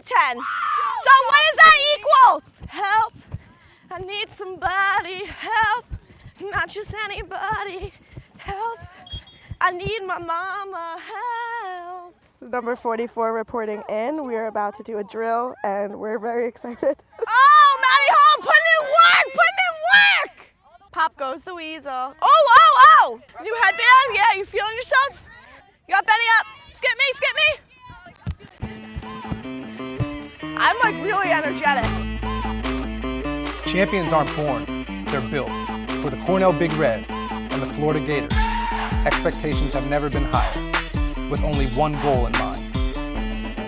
at 10. So what does that equal? Help, I need somebody, help, not just anybody, help, I need my mama, help. Number 44 reporting in. We are about to do a drill and we're very excited. Oh, Maddie Hall, putting in work! Pop goes the weasel. Oh! New headband, yeah, you feeling yourself? You got belly up, skip me. I'm like really energetic. Champions aren't born, they're built. For the Cornell Big Red and the Florida Gators, expectations have never been higher, with only one goal in mind.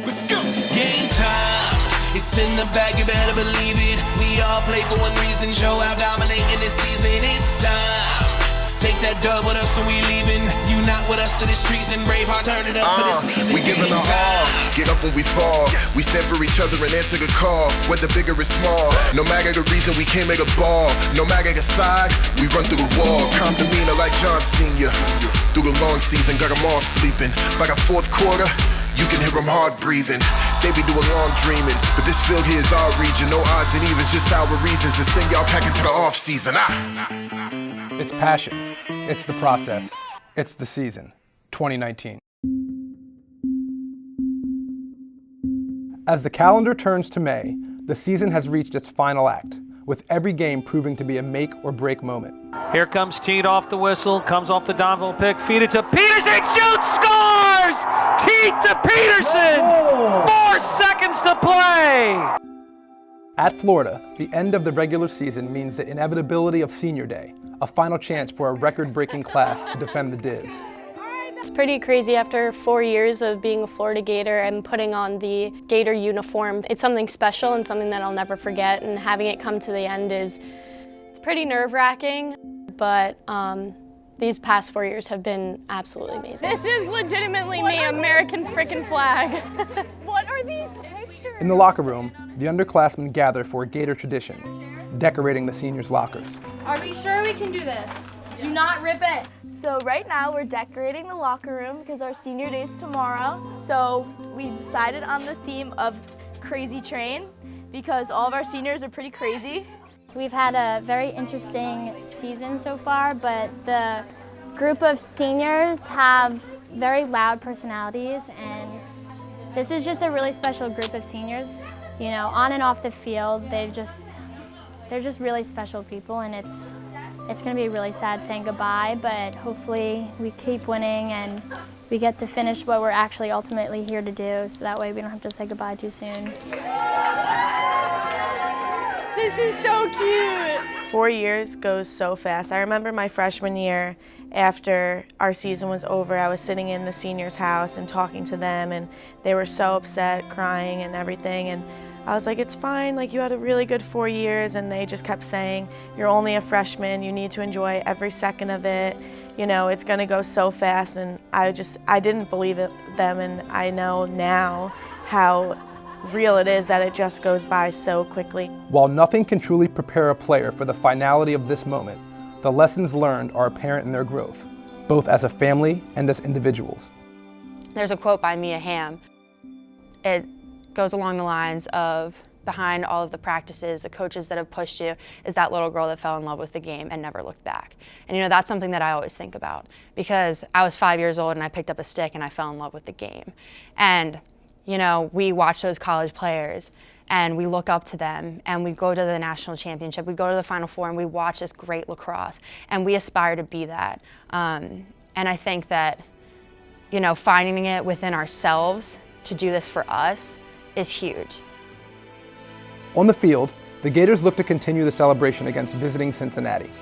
Let's go! Game time! It's in the bag, you better believe it. We all play for one reason, show how dominating this season. It's time! Take that dub with us and we leaving. You not with us in the streets and Braveheart turn it up for the season. We giving our all, get up when we fall. We stand for each other and answer the call. Whether big or small, no matter the reason we can't make a ball. No matter the side, we run through the wall. Calm demeanor like John Sr. Through the long season, got them all sleeping. By the fourth quarter, you can hear them hard breathing. They be doing long dreaming, but this field here is our region. No odds and evens, just our reasons to send y'all packing to the off season. It's passion, it's the process, it's the season, 2019. As the calendar turns to May, the season has reached its final act, with every game proving to be a make or break moment. Here comes Teed off the whistle, comes off the Donville pick, feed it to Peterson, shoots, scores! Teed to Peterson! 4 seconds to play! At Florida, the end of the regular season means the inevitability of Senior Day, a final chance for a record-breaking class to defend the Diz. It's pretty crazy after 4 years of being a Florida Gator and putting on the Gator uniform. It's something special and something that I'll never forget, and having it come to the end it's pretty nerve-wracking, but these past 4 years have been absolutely amazing. This is legitimately me, American frickin' flag. What are these pictures? In the locker room, the underclassmen gather for a Gator tradition, decorating the seniors' lockers. Are we sure we can do this? Do not rip it. So right now we're decorating the locker room because our senior day is tomorrow. So we decided on the theme of Crazy Train because all of our seniors are pretty crazy. We've had a very interesting season so far, but the group of seniors have very loud personalities, and this is just a really special group of seniors. You know, on and off the field, they're just really special people, and it's going to be really sad saying goodbye, but hopefully we keep winning and we get to finish what we're actually ultimately here to do, so that way we don't have to say goodbye too soon. This is so cute. 4 years goes so fast. I remember my freshman year, after our season was over, I was sitting in the seniors' house and talking to them, and they were so upset, crying and everything, and I was like, it's fine, like you had a really good 4 years, and they just kept saying, you're only a freshman, you need to enjoy every second of it, you know, it's gonna go so fast, and I didn't believe them, and I know now how real it is that it just goes by so quickly. While nothing can truly prepare a player for the finality of this moment, the lessons learned are apparent in their growth, both as a family and as individuals. There's a quote by Mia Hamm. It goes along the lines of, behind all of the practices, the coaches that have pushed you, is that little girl that fell in love with the game and never looked back. And you know, that's something that I always think about, because I was 5 years old and I picked up a stick and I fell in love with the game. And you know, we watch those college players and we look up to them, and we go to the national championship, we go to the Final Four, and we watch this great lacrosse, and we aspire to be that. And I think that, you know, finding it within ourselves to do this for us is huge. On the field, the Gators look to continue the celebration against visiting Cincinnati.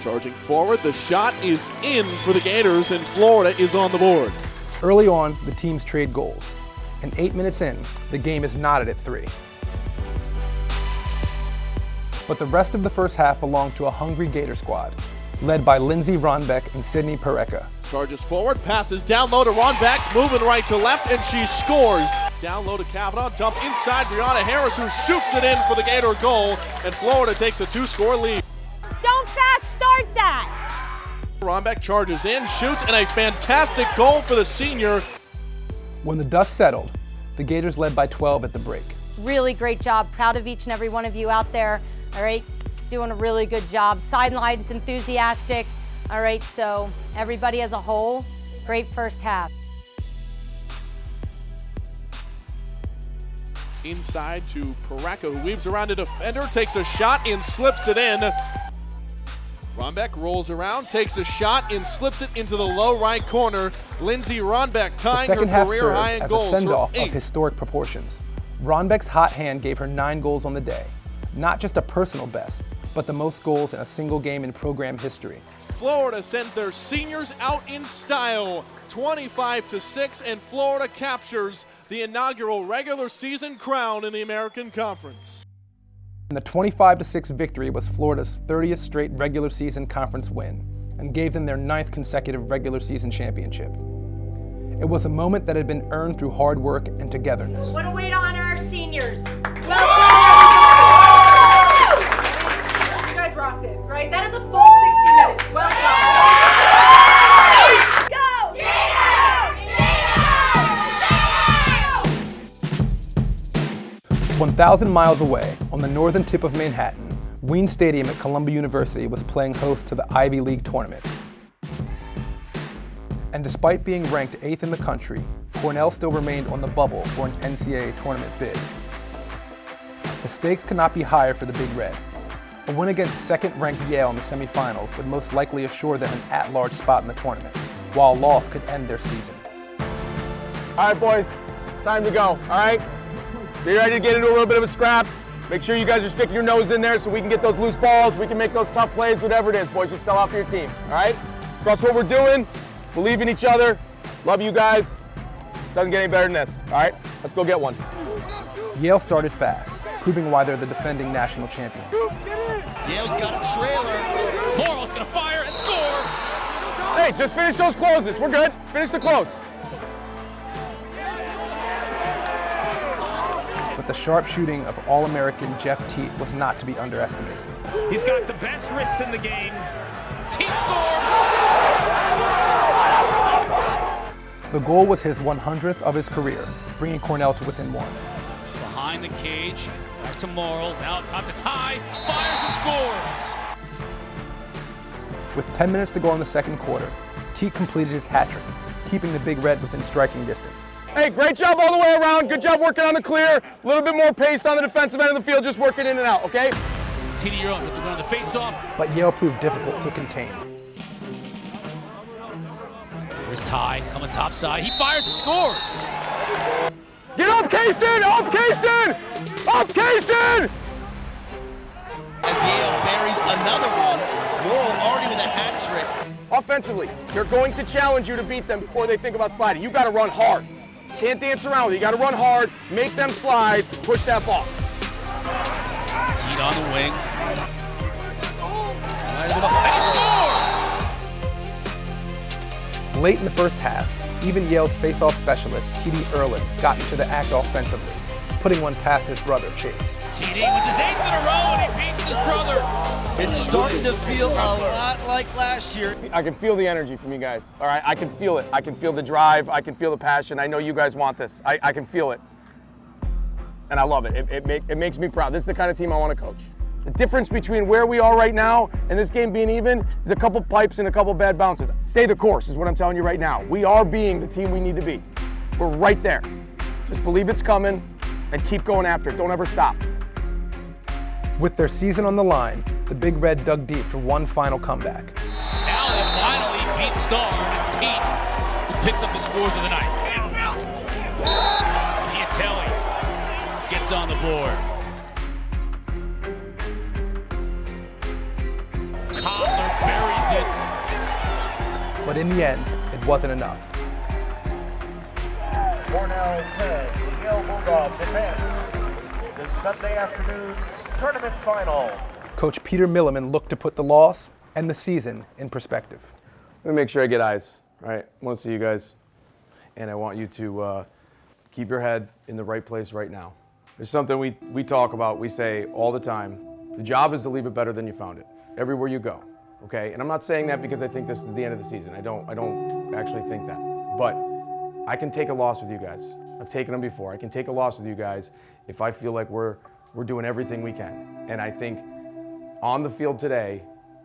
Charging forward, the shot is in for the Gators, and Florida is on the board. Early on, the teams trade goals, and 8 minutes in, the game is knotted at 3. But the rest of the first half belonged to a hungry Gator squad, led by Lindsey Ronbeck and Sydney Pereka. Charges forward, passes down low to Ronbeck, moving right to left, and she scores. Down low to Kavanaugh, dump inside Brianna Harris, who shoots it in for the Gator goal, and Florida takes a 2-score lead. Don't fast start that. Ronbeck charges in, shoots, and a fantastic goal for the senior. When the dust settled, the Gators led by 12 at the break. Really great job. Proud of each and every one of you out there. All right, doing a really good job. Sidelines enthusiastic. All right, so everybody as a whole, great first half. Inside to Paraka, who weaves around a defender, takes a shot and slips it in. Ronbeck rolls around, takes a shot and slips it into the low right corner. Lindsay Ronbeck tying her career high in goals. The second half served as a send-off of historic proportions. Ronbeck's hot hand gave her 9 goals on the day. Not just a personal best, but the most goals in a single game in program history. Florida sends their seniors out in style, 25-6, and Florida captures the inaugural regular season crown in the American Conference. And the 25-6 victory was Florida's 30th straight regular season conference win and gave them their 9th consecutive regular season championship. It was a moment that had been earned through hard work and togetherness. What a way to honor our seniors. Well done, everybody. You guys rocked it, right? That is a full 60 minutes. Well done. Go! 1,000 miles away, on the northern tip of Manhattan, Ween Stadium at Columbia University was playing host to the Ivy League tournament. And despite being ranked 8th in the country, Cornell still remained on the bubble for an NCAA tournament bid. The stakes could not be higher for the Big Red. A win against second-ranked Yale in the semifinals would most likely assure them an at-large spot in the tournament, while a loss could end their season. All right, boys, time to go, all right? Get ready to get into a little bit of a scrap. Make sure you guys are sticking your nose in there so we can get those loose balls, we can make those tough plays, whatever it is, boys, just sell out for your team, all right? Trust what we're doing, believe in each other, love you guys. Doesn't get any better than this, all right? Let's go get one. Yale started fast, proving why they're the defending national champions. Yale's got a trailer. Morrill's gonna fire and score. Hey, just finish those closes, we're good. Finish the close. But the sharp shooting of All-American Jeff Teat was not to be underestimated. He's got the best wrists in the game. Teat scores! The goal was his 100th of his career, bringing Cornell to within 1. Behind the cage, back to Morrill, now top to Ty, fires and scores! With 10 minutes to go in the second quarter, Teat completed his hat trick, keeping the Big Red within striking distance. Hey, great job all the way around. Good job working on the clear. A little bit more pace on the defensive end of the field, just working in and out, okay? Tina, you're on with the run on the face-off. But Yale proved difficult to contain. Here's Ty, coming top side. He fires and scores! Get up, Kaysen! Up, Kaysen! Up, Kaysen! As Yale buries another one, Morrill already with a hat trick. Offensively, they're going to challenge you to beat them before they think about sliding. You got to run hard. Can't dance around with it. You got to run hard, make them slide, push that ball. Teat on the wing. Late in the first half, even Yale's face-off specialist, T.D. Erlin, got into the act offensively, putting one past his brother, Chase. T.D. wins his 8th in a row and he beats his brother. It's starting to feel a lot like last year. I can feel the energy from you guys, all right? I can feel it. I can feel the drive. I can feel the passion. I know you guys want this. I can feel it. And I love it. It makes me proud. This is the kind of team I want to coach. The difference between where we are right now and this game being even is a couple pipes and a couple bad bounces. Stay the course is what I'm telling you right now. We are being the team we need to be. We're right there. Just believe it's coming and keep going after it. Don't ever stop. With their season on the line, the Big Red dug deep for one final comeback. Now they finally beat Star, and it's Teat who picks up his 4th of the night. Piatelli gets on the board. Cotler buries it. But in the end, it wasn't enough. Cornell 10, the Yale Bulldogs advance this Sunday afternoon's tournament final. Coach Peter Milliman looked to put the loss and the season in perspective. Let me make sure I get eyes, all right? I want to see you guys, and I want you to keep your head in the right place right now. There's something we talk about, we say all the time. The job is to leave it better than you found it, everywhere you go. okay? And I'm not saying that because I think this is the end of the season. I don't actually think that. But I can take a loss with you guys. I've taken them before. I can take a loss with you guys if I feel like we're doing everything we can. And I think on the field today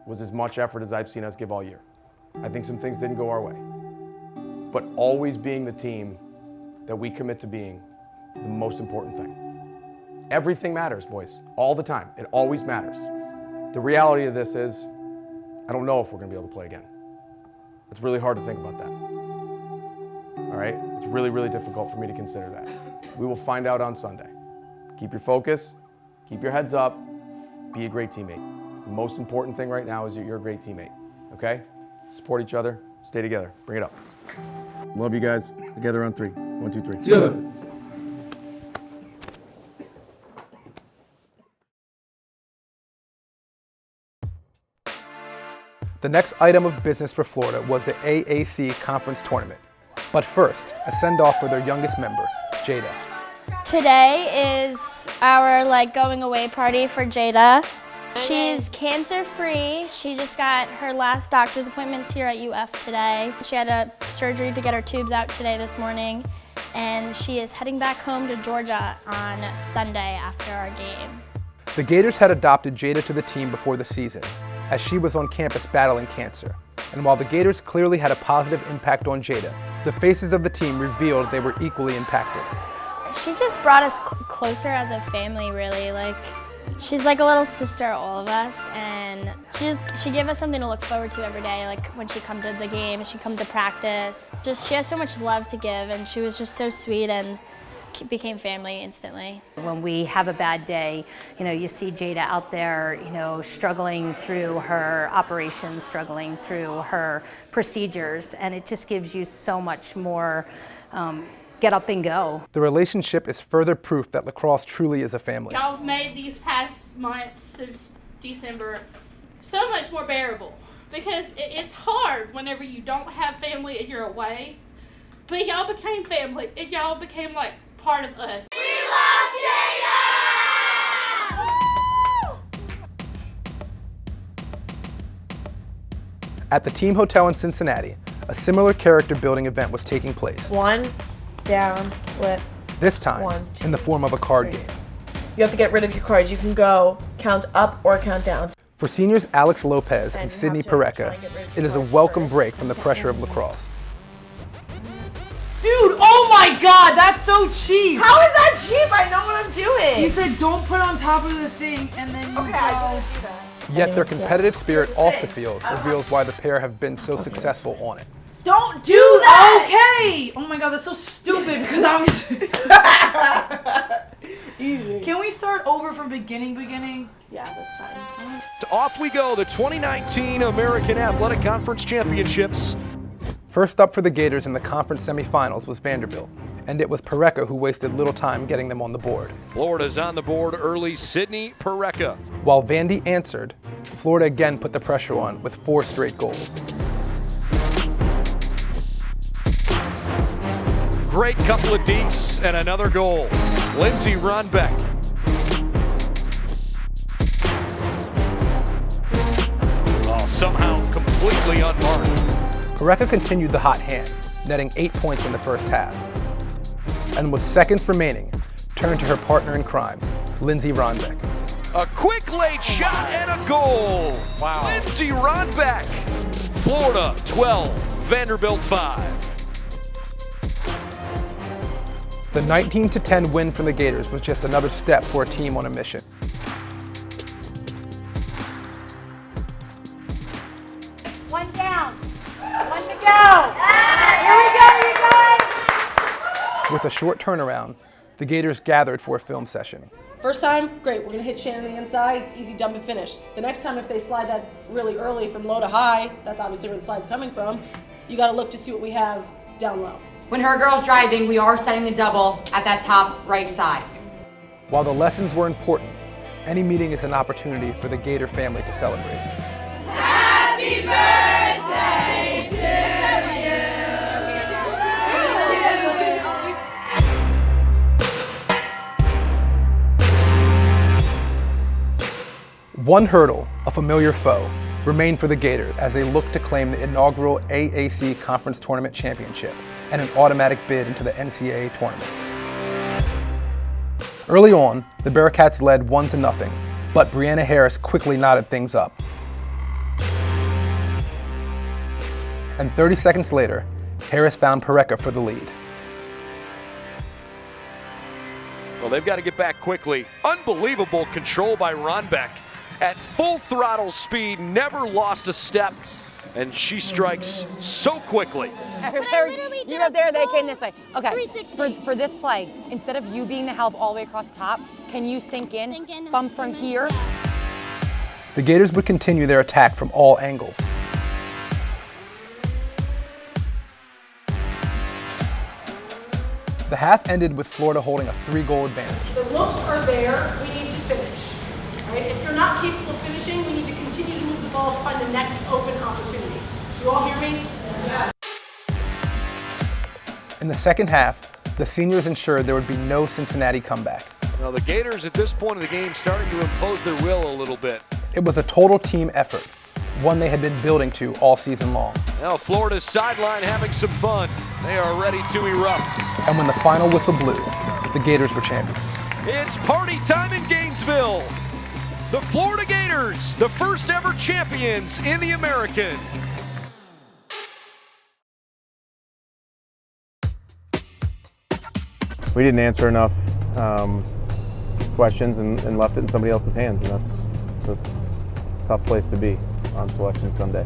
was as much effort as I've seen us give all year. I think some things didn't go our way. But always being the team that we commit to being is the most important thing. Everything matters, boys, all the time. It always matters. The reality of this is, I don't know if we're gonna be able to play again. It's really hard to think about that. All right? It's really, really difficult for me to consider that. We will find out on Sunday. Keep your focus, keep your heads up, be a great teammate. The most important thing right now is that you're a great teammate, okay? Support each other, stay together, bring it up. Love you guys. Together on 3. 1, 2, 3. Together. The next item of business for Florida was the AAC Conference Tournament. But first, a send-off for their youngest member, Jada. Today is our going away party for Jada. She's cancer-free. She just got her last doctor's appointments here at UF today. She had a surgery to get her tubes out today this morning, and she is heading back home to Georgia on Sunday after our game. The Gators had adopted Jada to the team before the season, as she was on campus battling cancer. And while the Gators clearly had a positive impact on Jada, the faces of the team revealed they were equally impacted. She just brought us closer as a family, really. She's like a little sister to all of us, and she gave us something to look forward to every day, like when she come to the game, she come to practice. She has so much love to give, and she was just so sweet and became family instantly. When we have a bad day, you see Jada out there, struggling through her operations, struggling through her procedures, and it just gives you so much more get up and go. The relationship is further proof that lacrosse truly is a family. Y'all have made these past months since December so much more bearable, because it's hard whenever you don't have family and you're away, but y'all became family and y'all became part of us. We love Jada! At the team hotel in Cincinnati, a similar character building event was taking place. 1, down, flip. This time, in the form of a card game. You have to get rid of your cards. You can go count up or count down. For seniors Alex Lopez and Sydney Pareca, it is a welcome break from the pressure of lacrosse. Dude, oh my god, that's so cheap! How is that cheap? I know what I'm doing! You said don't put on top of the thing and then you go. I didn't do that. Yet their competitive spirit off the field reveals why the pair have been so successful on it. Don't do that! Okay! Oh my god, that's so stupid because obviously. Easy. Can we start over from beginning? Yeah, that's fine. Off we go, the 2019 American Athletic Conference Championships. First up for the Gators in the conference semifinals was Vanderbilt, and it was Pareca who wasted little time getting them on the board. Florida's on the board early, Sydney Pareca. While Vandy answered, Florida again put the pressure on with 4 straight goals. Great couple of dekes and another goal. Lindsey Ronbeck. Oh, somehow completely unmarked. Pareca continued the hot hand, netting 8 points in the first half. And with seconds remaining, turned to her partner in crime, Lindsey Ronbeck. A quick late shot and a goal. Wow. Lindsey Ronbeck. Florida 12, Vanderbilt 5. The 19-10 win for the Gators was just another step for a team on a mission. One down. One to go. Here we go, you guys. With a short turnaround, the Gators gathered for a film session. First time, great, we're gonna hit Shannon on the inside, it's easy dump and finish. The next time if they slide that really early from low to high, that's obviously where the slide's coming from, you gotta look to see what we have down low. When her girl's driving, we are setting the double at that top right side. While the lessons were important, any meeting is an opportunity for the Gator family to celebrate. Happy birthday to One hurdle, a familiar foe, remained for the Gators as they looked to claim the inaugural AAC Conference Tournament Championship and an automatic bid into the NCAA tournament. Early on, the Bearcats led 1-0, but Brianna Harris quickly knotted things up. And 30 seconds later, Harris found Pareca for the lead. Well, they've got to get back quickly. Unbelievable control by Ronbeck. At full throttle speed, never lost a step, and she strikes so quickly. You were there, they came this way. Okay, for this play, instead of you being the help all the way across the top, can you sink in, bump from here? The Gators would continue their attack from all angles. The half ended with Florida holding a 3-goal advantage. The looks are there, we need to finish. Right? If you're not capable of finishing, we need to continue to move the ball to find the next open opportunity. You all hear me? Yeah. In the second half, the seniors ensured there would be no Cincinnati comeback. Now the Gators at this point of the game starting to impose their will a little bit. It was a total team effort, one they had been building to all season long. Now Florida's sideline having some fun. They are ready to erupt. And when the final whistle blew, the Gators were champions. It's party time in Gainesville. The Florida Gators, the first ever champions in the American. We didn't answer enough questions and left it in somebody else's hands, and it's a tough place to be on Selection Sunday.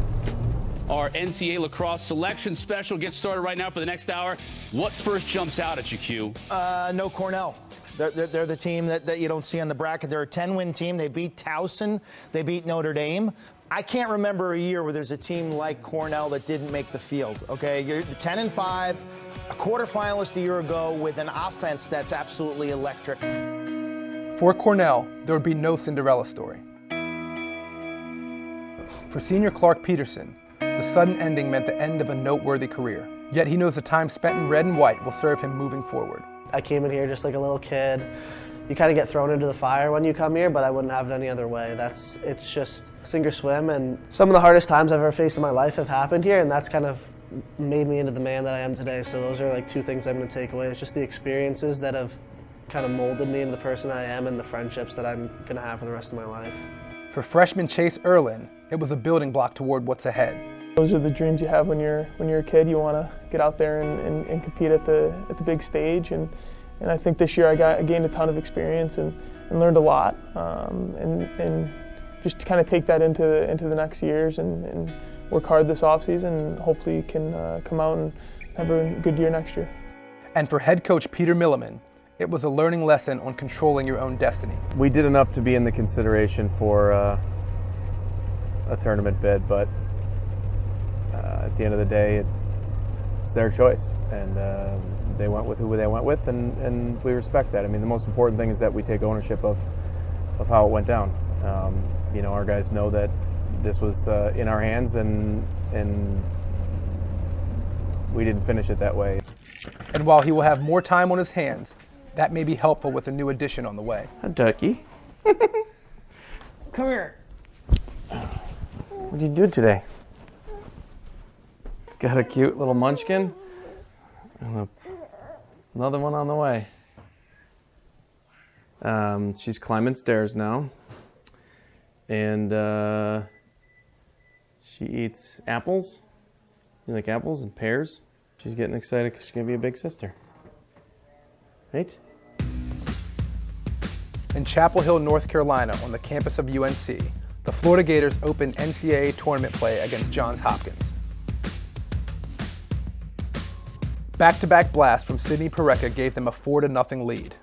Our NCAA lacrosse selection special gets started right now for the next hour. What first jumps out at you, Q? No, Cornell. They're the team that you don't see on the bracket. They're a 10-win team. They beat Towson. They beat Notre Dame. I can't remember a year where there's a team like Cornell that didn't make the field, okay? You're 10-5, a quarterfinalist a year ago with an offense that's absolutely electric. For Cornell, there would be no Cinderella story. For senior Clark Peterson, the sudden ending meant the end of a noteworthy career. Yet he knows the time spent in red and white will serve him moving forward. I came in here just like a little kid. You kind of get thrown into the fire when you come here, but I wouldn't have it any other way. It's just sink or swim, and some of the hardest times I've ever faced in my life have happened here, and that's kind of made me into the man that I am today. So those are like two things I'm going to take away. It's just the experiences that have kind of molded me into the person I am and the friendships that I'm going to have for the rest of my life. For freshman Chase Erlin, it was a building block toward what's ahead. Those are the dreams you have when you're a kid. You want to get out there and compete at the big stage, and I think this year I gained a ton of experience and learned a lot, and just to kind of take that into the next years and work hard this offseason, and hopefully can come out and have a good year next year. And for head coach Peter Milliman, it was a learning lesson on controlling your own destiny. We did enough to be in the consideration for a tournament bid, but at the end of the day, it's their choice, and they went with who they went with, and we respect that. I mean, the most important thing is that we take ownership of how it went down. You know, our guys know that this was in our hands, and we didn't finish it that way. And while he will have more time on his hands, that may be helpful with a new addition on the way. A ducky. Come here. What did you do today? Got a cute little munchkin? Another one on the way. She's climbing stairs now. And she eats apples. You like apples and pears? She's getting excited because she's going to be a big sister. Right? In Chapel Hill, North Carolina, on the campus of UNC, the Florida Gators opened NCAA tournament play against Johns Hopkins. Back-to-back blasts from Sydney Pareca gave them a 4-0 lead.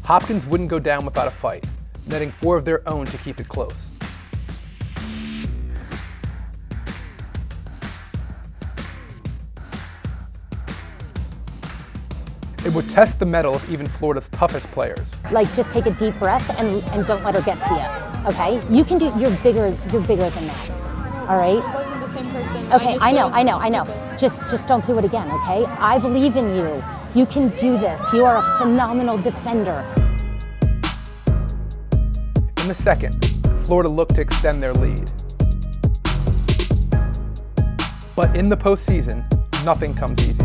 Hopkins wouldn't go down without a fight, netting 4 of their own to keep it close. It would test the mettle of even Florida's toughest players. Like, just take a deep breath and don't let her get to you, okay? You can do, you're bigger than that, all right? Wasn't the same person. Okay, I know. Just don't do it again, okay? I believe in you. You can do this. You are a phenomenal defender. In the second, Florida looked to extend their lead. But in the postseason, nothing comes easy.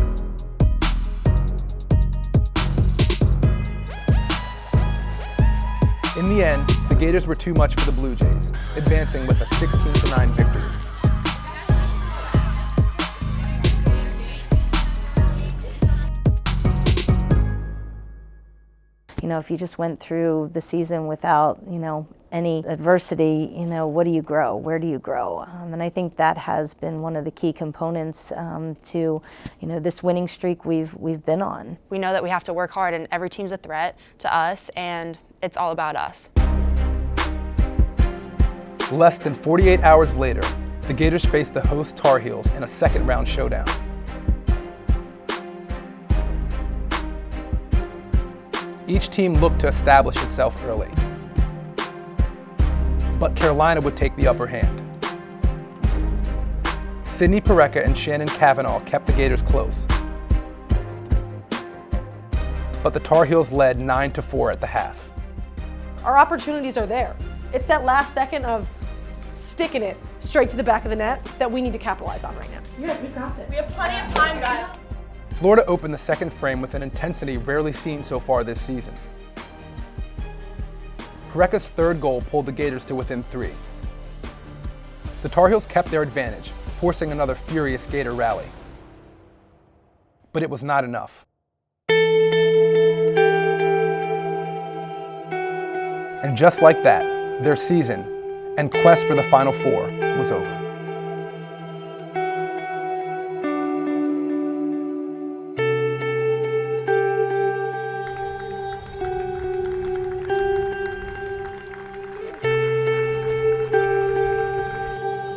In the end, the Gators were too much for the Blue Jays, advancing with a 16-9 victory. You know, if you just went through the season without, any adversity, what do you grow? Where do you grow? And I think that has been one of the key components to, this winning streak we've been on. We know that we have to work hard, and every team's a threat to us, and it's all about us. Less than 48 hours later, the Gators faced the host Tar Heels in a second-round showdown. Each team looked to establish itself early, but Carolina would take the upper hand. Sydney Parecka and Shannon Cavanaugh kept the Gators close, but the Tar Heels led 9-4 at the half. Our opportunities are there. It's that last second of sticking it straight to the back of the net that we need to capitalize on right now. Yes, we got this. We have plenty of time, guys. Florida opened the second frame with an intensity rarely seen so far this season. Parecka's third goal pulled the Gators to within 3. The Tar Heels kept their advantage, forcing another furious Gator rally. But it was not enough. And just like that, their season and quest for the Final Four was over.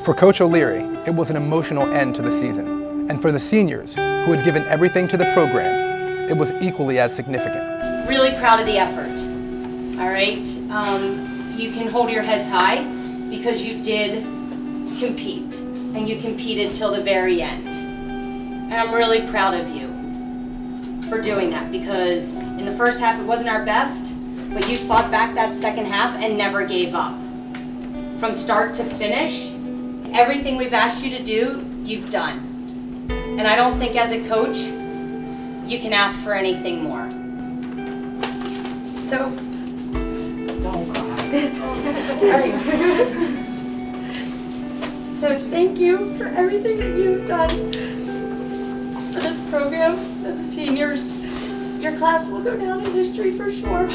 For Coach O'Leary, it was an emotional end to the season. And for the seniors, who had given everything to the program, it was equally as significant. Really proud of the effort, all right? You can hold your heads high because you did compete, and you competed till the very end. And I'm really proud of you for doing that, because in the first half it wasn't our best, but you fought back that second half and never gave up. From start to finish, everything we've asked you to do, you've done. And I don't think as a coach, you can ask for anything more. So, don't cry. So thank you for everything that you've done for this program. As a seniors, your class will go down in history for sure.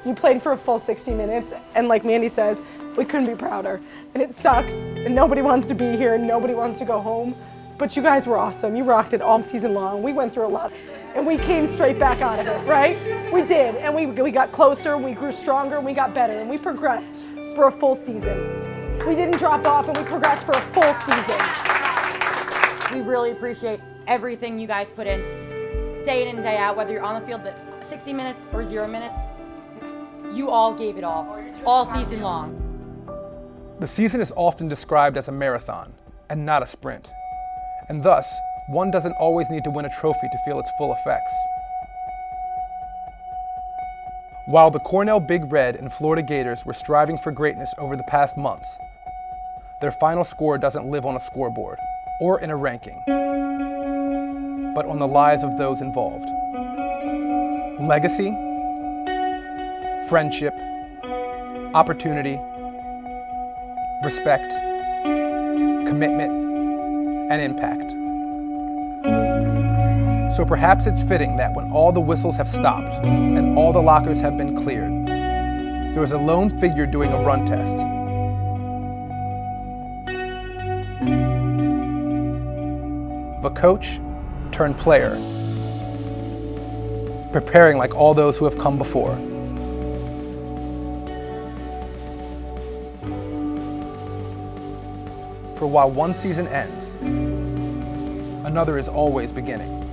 We played for a full 60 minutes, and like Mandy says, we couldn't be prouder. And it sucks, and nobody wants to be here, and nobody wants to go home. But you guys were awesome. You rocked it all season long. We went through a lot, and we came straight back out of it, right? We did, and we got closer, we grew stronger, and we got better, and we progressed for a full season. We didn't drop off, and we progressed for a full season. We really appreciate everything you guys put in, day in and day out, whether you're on the field 60 minutes or 0 minutes. You all gave it all season long. The season is often described as a marathon and not a sprint. And thus, one doesn't always need to win a trophy to feel its full effects. While the Cornell Big Red and Florida Gators were striving for greatness over the past months, their final score doesn't live on a scoreboard or in a ranking, but on the lives of those involved. Legacy, friendship, opportunity, respect, commitment, and impact. So perhaps it's fitting that when all the whistles have stopped and all the lockers have been cleared, there is a lone figure doing a run test. A coach turned player, preparing like all those who have come before. For while one season ends, another is always beginning.